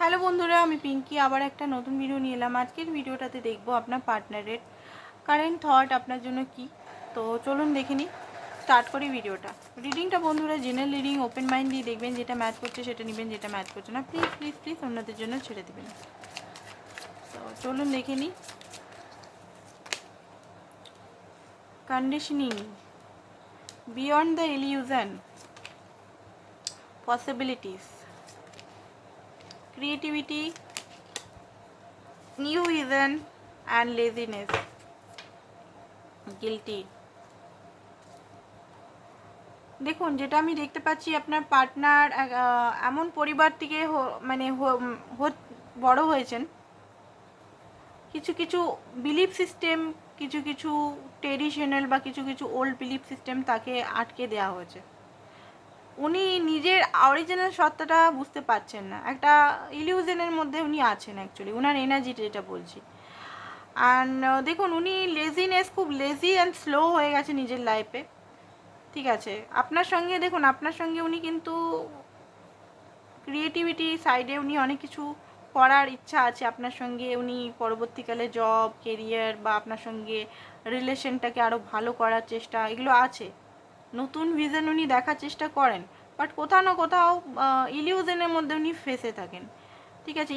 Hello বন্ধুরা, আমি পিঙ্কি আবার একটা নতুন ভিডিও নিয়ে এলাম। আজকের ভিডিওটাতে দেখবো আপনার পার্টনারের কারেন্ট থট আপনার জন্য কি। তো চলুন দেখে নিই, স্টার্ট করি ভিডিওটা। রিডিংটা বন্ধুরা জেনারেল রিডিং, ওপেন মাইন্ড দিয়ে দেখবেন। যেটা ম্যাচ করছে সেটা নেবেন, যেটা ম্যাচ করছে না প্লিজ প্লিজ প্লিজ অন্যদের জন্য ছেড়ে দেবেন। তো চলুন দেখে নিই। Conditioning, beyond the illusion, possibilities, creativity, new vision and laziness, guilty. দেখুন, যেটা আমি দেখতে পাচ্ছি, আপনার পার্টনার এমন পরিবার থেকে বড় হয়েছেন। কিছু কিছু বিলিফ সিস্টেম, কিছু কিছু ট্রেডিশনাল বা কিছু কিছু ওল্ড বিলিফ সিস্টেম তাকে আটকে দেওয়া হয়েছে। উনি নিজের অরিজিনাল সত্তাটা বুঝতে পারছেন না, একটা ইলিউশনের মধ্যে উনি আছেন অ্যাকচুয়ালি, উনার এনার্জিটা যেটা বলছি। অ্যান্ড দেখুন, উনি লেজিনেস, খুব লেজি অ্যান্ড স্লো হয়ে গেছে নিজের লাইফে। ঠিক আছে, আপনার সঙ্গে দেখুন, আপনার সঙ্গে উনি কিন্তু ক্রিয়েটিভিটি সাইডে উনি অনেক কিছু করার ইচ্ছা আছে আপনার সঙ্গে। উনি পরবর্তীকালে জব, কেরিয়ার বা আপনার সঙ্গে রিলেশনটাকে আরও ভালো করার চেষ্টা, এগুলো আছে। নতুন ভিশন উনি দেখার চেষ্টা করেন, বাট কোথাও না কোথাও ইলিউশনের মধ্যে উনি ফেসে থাকেন। ঠিক আছে,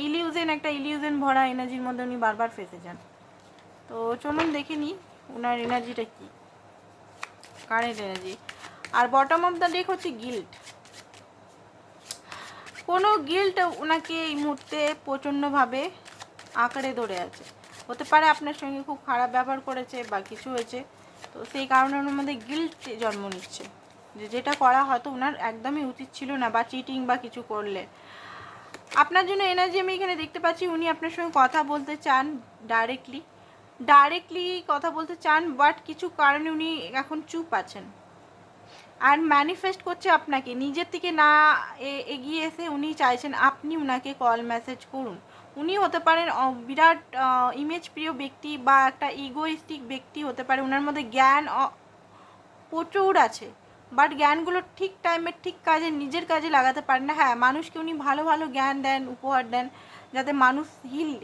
একটা ইলিউশন ভরা এনার্জির মধ্যে উনি বারবার ফেসে যান। তো চলুন দেখে নিই ওনার এনার্জিটা কী, কারেন্ট এনার্জি। আর বটম অফ দ্য ডেক হচ্ছে গিল্ট। কোনো গিল্ট ওনাকে এই মুহূর্তে প্রচণ্ডভাবে আঁকড়ে ধরে আছে। হতে পারে আপনার সঙ্গে খুব খারাপ ব্যবহার করেছে বা কিছু হয়েছে, তো সেই কারণে ওনার মধ্যে গিল্ট জন্ম নিচ্ছে যে যেটা করা হয়তো ওনার একদমই উচিত ছিল না, বা চিটিং বা কিছু করলে। আপনার জন্য এনার্জি আমি এখানে দেখতে পাচ্ছি, উনি আপনার সঙ্গে কথা বলতে চান, ডাইরেক্টলি কথা বলতে চান, বাট কিছু কারণে উনি এখন চুপ আছেন। আর ম্যানিফেস্ট করছে আপনাকে, নিজের থেকে না এগিয়ে এসে উনি চাইছেন আপনি উনাকে কল মেসেজ করুন। উনি হতে পারেন বিরাট ইমেজ প্রিয় ব্যক্তি বা একটা ইগোইস্টিক ব্যক্তি হতে পারে। ওনার মধ্যে জ্ঞান প্রচুর আছে, বাট জ্ঞানগুলো ঠিক টাইমে ঠিক কাজে, নিজের কাজে লাগাতে পারেন না। হ্যাঁ, মানুষকে উনি ভালো ভালো জ্ঞান দেন, উপহার দেন, যাতে মানুষ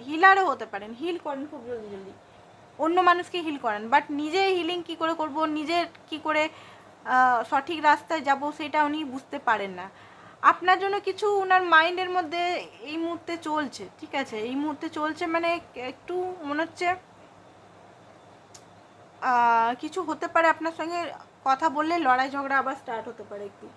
হিলারও হতে পারেন, হিল করেন খুব জলদি জলদি, অন্য মানুষকে হিল করেন। বাট নিজে হিলিং কী করে করব, নিজের কী করে সঠিক রাস্তায় যাব, সেটা উনি বুঝতে পারেন না। আপনার জন্য কিছু ওনার মাইন্ডের মধ্যে এই মুহূর্তে চলছে। ঠিক আছে, এই মুহূর্তে চলছে মানে একটু মনে হচ্ছে কিছু হতে পারে আপনার সঙ্গে কথা বললে, লড়াই ঝগড়া আবার স্টার্ট হতে পারে একটু।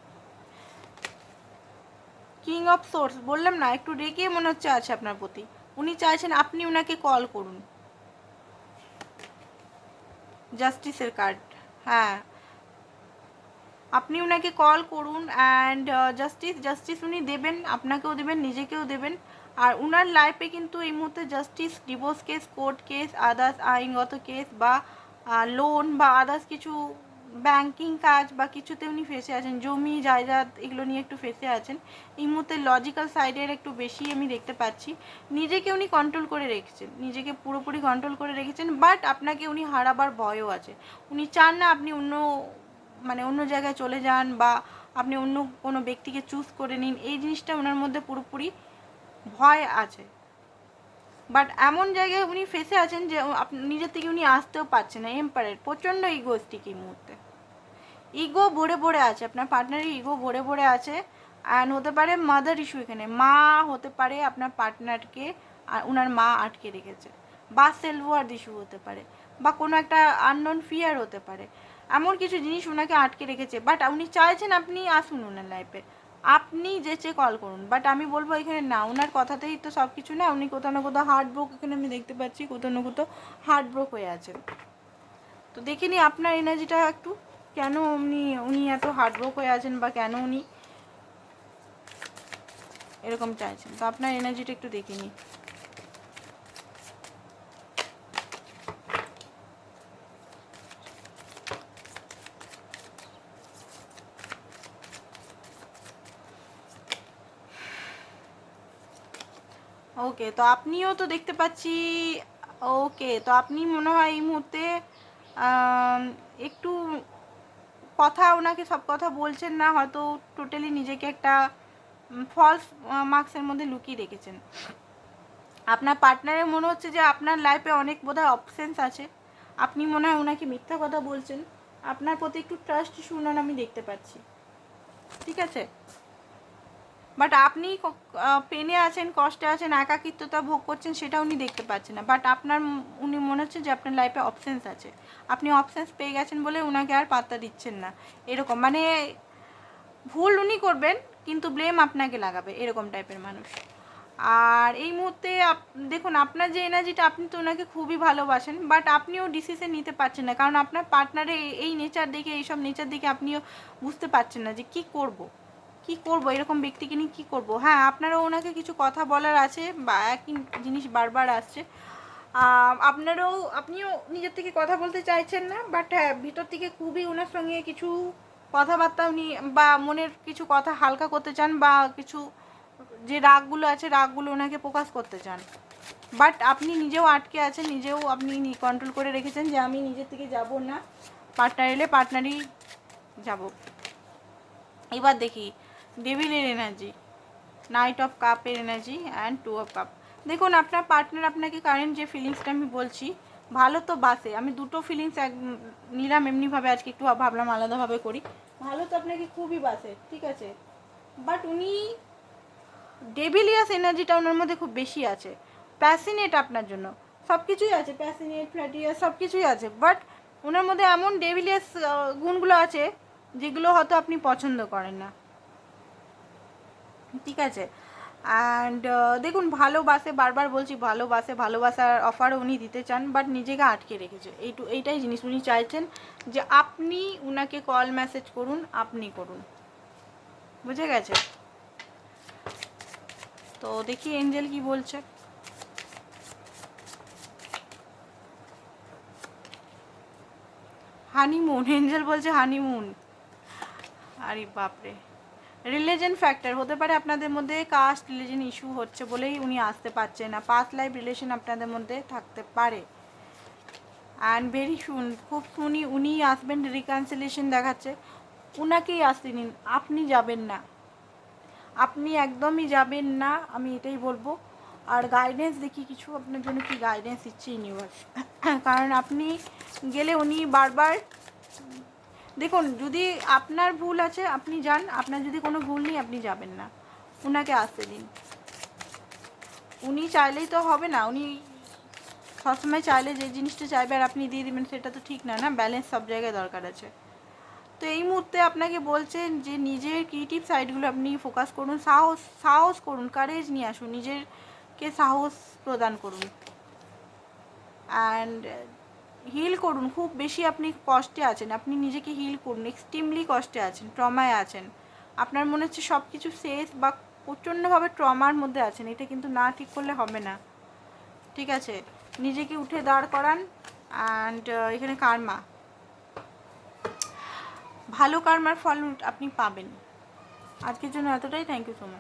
কিং অফ সোর্স বললাম না, একটু রেগে মনে হচ্ছে আছে আপনার প্রতি। উনি চাইছেন আপনি ওনাকে কল করুন। জাস্টিসের কার্ড, হ্যাঁ, আপনি ওনাকে কল করুন অ্যান্ড জাস্টিস উনি দেবেন, আপনাকেও দেবেন, নিজেকেও দেবেন। আর ওনার লাইফে কিন্তু এই মুহূর্তে justice, divorce case, court case, others আইনগত কেস বা লোন বা আদার্স কিছু ব্যাংকিং কাজ বা কিছুতে উনি ফেসে আছেন, জমি জায়দাদ এগুলো নিয়ে একটু ফেসে আছেন। এই মুহূর্তে লজিক্যাল সাইডের একটু বেশি আমি দেখতে পাচ্ছি। নিজেকে উনি কন্ট্রোল করে রেখেছেন, নিজেকে পুরোপুরি কন্ট্রোল করে রেখেছেন, বাট আপনাকে উনি হারাবার ভয়ও আছে। উনি চান না আপনি অন্য জায়গায় চলে যান বা আপনি অন্য কোনো ব্যক্তিকে চুজ করে নিন, এই জিনিসটা ওনার মধ্যে পুরোপুরি ভয় আছে। বাট এমন জায়গায় উনি ফেসে আছেন যে নিজের থেকে উনি আসতেও পারছেন না। এম্পায়ার প্রচণ্ড ইগোস্টিক এই মুহূর্তে, ইগো ভরে ভরে আছে, আপনার পার্টনারের ইগো ভরে ভরে আছে। অ্যান্ড হতে পারে মাদার ইস্যু, এখানে মা হতে পারে আপনার পার্টনারকে আর ওনার মা আটকে রেখেছে, বা সেলফ ওয়ার্থ ইস্যু হতে পারে, বা কোনো একটা আননোন ফিয়ার হতে পারে। এমন কিছু জিনিস ওনাকে আটকে রেখেছে, বাট উনি চাইছেন আপনি আসুন ওনার লাইফে, আপনি যেচে কল করুন। বাট আমি বলবো এখানে না, ওনার কথাতেই তো সব কিছু না। উনি কোথাও না কোথাও হার্ট ব্রোক, এখানে আমি দেখতে পাচ্ছি কোথাও না কোথাও হার্ট ব্রোক হয়ে আছেন। তো দেখে নিই আপনার এনার্জিটা একটু, কেন উনি এত হার্ট ব্রোক হয়ে আছেন বা কেন উনি এরকম চাইছেন। তো আপনার এনার্জিটা একটু দেখে নিই। ওকে, তো আপনিও তো দেখতে পাচ্ছি। ওকে, তো আপনি মনে হয় এই মুহূর্তে একটু কথা ওনাকে সব কথা বলছেন না, হয়তো টোটালি নিজেকে একটা ফলস মার্কসের মধ্যে লুকিয়ে রেখেছেন। আপনার পার্টনারের মনে হচ্ছে যে আপনার লাইফে অনেক বোধহয় অপশানস আছে, আপনি মনে হয় ওনাকে মিথ্যা কথা বলছেন, আপনার প্রতি একটু ট্রাস্ট শুনুন আমি দেখতে পাচ্ছি, ঠিক আছে? বাট আপনি পেনে আছেন, কষ্টে আছেন, একাকিত্বতা ভোগ করছেন, সেটা উনি দেখতে পাচ্ছেন না। বাট আপনার উনি মনে হচ্ছে যে আপনার লাইফে অপশানস আছে, আপনি অপশানস পেয়ে গেছেন বলে ওনাকে আর পাত্তা দিচ্ছেন না, এরকম মানে ভুল উনি করবেন কিন্তু ব্লেম আপনাকে লাগাবে, এরকম টাইপের মানুষ। আর এই মুহূর্তে দেখুন আপনার যে এনার্জিটা, আপনি তো ওনাকে খুবই ভালোবাসেন, বাট আপনিও ডিসিশন নিতে পারছেন না, কারণ আপনার পার্টনারে এই নেচার দেখে, এইসব নেচার দেখে আপনিও বুঝতে পারছেন না যে কি করব, এরকম ব্যক্তিকে নিয়ে কী করবো। হ্যাঁ, আপনারও ওনাকে কিছু কথা বলার আছে, বা একই জিনিস বারবার আসছে, আপনিও নিজের থেকে কথা বলতে চাইছেন না, বাট হ্যাঁ ভিতর থেকে খুবই ওনার সঙ্গে কিছু কথাবার্তা উনি, বা মনের কিছু কথা হালকা করতে চান, বা কিছু যে রাগগুলো আছে রাগগুলো ওনাকে প্রকাশ করতে চান। বাট আপনি নিজেও আটকে আছেন, নিজেও আপনি কন্ট্রোল করে রেখেছেন যে আমি নিজের থেকে যাব না, পার্টনার এলে পার্টনারই যাব। এবার দেখি ডেভিলের এনার্জি, নাইট অফ কাপের এনার্জি অ্যান্ড 2 অফ কাপ। দেখুন আপনার পার্টনার আপনাকে কারেন্ট যে ফিলিংসটা আমি বলছি, ভালো তো বাসে, আমি দুটো ফিলিংস নিলাম এমনিভাবে, আজকে একটু ভাবলাম আলাদাভাবে করি। ভালো তো আপনাকে খুবই বাসে, ঠিক আছে, বাট উনি ডেভিলিয়াস এনার্জিটা ওনার মধ্যে খুব বেশি আছে, প্যাসিনেট আপনার জন্য, সব কিছুই আছে, প্যাসিনেট, ফ্ল্যাটিয়াস সব কিছুই আছে, বাট ওনার মধ্যে এমন ডেভিলিয়াস গুণগুলো আছে যেগুলো হয়তো আপনি পছন্দ করেন না, ঠিক আছে? অ্যান্ড দেখুন ভালোবাসে, বারবার বলছি ভালোবাসে, ভালোবাসার অফারও উনি দিতে চান, বাট নিজেকে আটকে রেখেছে, এইটাই জিনিস উনি চাইছেন যে আপনি উনাকে কল মেসেজ করুন, আপনি করুন, বুঝে গেছে? তো দেখি এঞ্জেল কি বলছে। হানিমুন, এঞ্জেল বলছে হানিমুন, আরে বাপরে। রিলিজন ফ্যাক্টর হতে পারে আপনাদের মধ্যে, কাস্ট রিলিজন ইস্যু হচ্ছে বলেই উনি আসতে পারছে না, পাস্ট লাইফ রিলেশন আপনাদের মধ্যে থাকতে পারে, অ্যান্ড ভেরি সুন, খুব শুনি উনি আসবেন, রিকনসিলিয়েশন দেখাচ্ছে, উনাকেই আসতে নিন, আপনি যাবেন না, আপনি একদমই যাবেন না, আমি এটাই বলবো। আর গাইডেন্স দেখি কিছু আপনার জন্য কি গাইডেন্স দিচ্ছে ইউনিভার্স, কারণ আপনি গেলে উনি বারবার, দেখুন যদি আপনার ভুল আছে আপনি যান, আপনার যদি কোনো ভুল নেই আপনি যাবেন না, উনাকে আসতে দিন। উনি চাইলেই তো হবে না, উনি সবসময় চাইলে যে জিনিসটা চাইবে আর আপনি দিয়ে দেবেন সেটা তো ঠিক না, না ব্যালেন্স সব জায়গায় দরকার আছে। তো এই মুহূর্তে আপনাকে বলছেন যে নিজের ক্রিয়েটিভ সাইডগুলো আপনি ফোকাস করুন, সাহস করুন, কারেজ নিয়ে আসুন, নিজেরকে সাহস প্রদান করুন, অ্যান্ড হিল করুন। খুব বেশি আপনি কষ্টে আছেন, আপনি নিজেকে হিল করুন, এক্সট্রিমলি কষ্টে আছেন, ট্রমায় আছেন, আপনার মনে হচ্ছে সব কিছু শেষ, বা প্রচণ্ডভাবে ট্রমার মধ্যে আছেন, এটা কিন্তু না ঠিক করলে হবে না, ঠিক আছে? নিজেকে উঠে দাঁড় করান। অ্যান্ড এখানে কার্মা, ভালো কার্মার ফল আপনি পাবেন। আজকের জন্য এতটাই, থ্যাংক ইউ সো মাচ।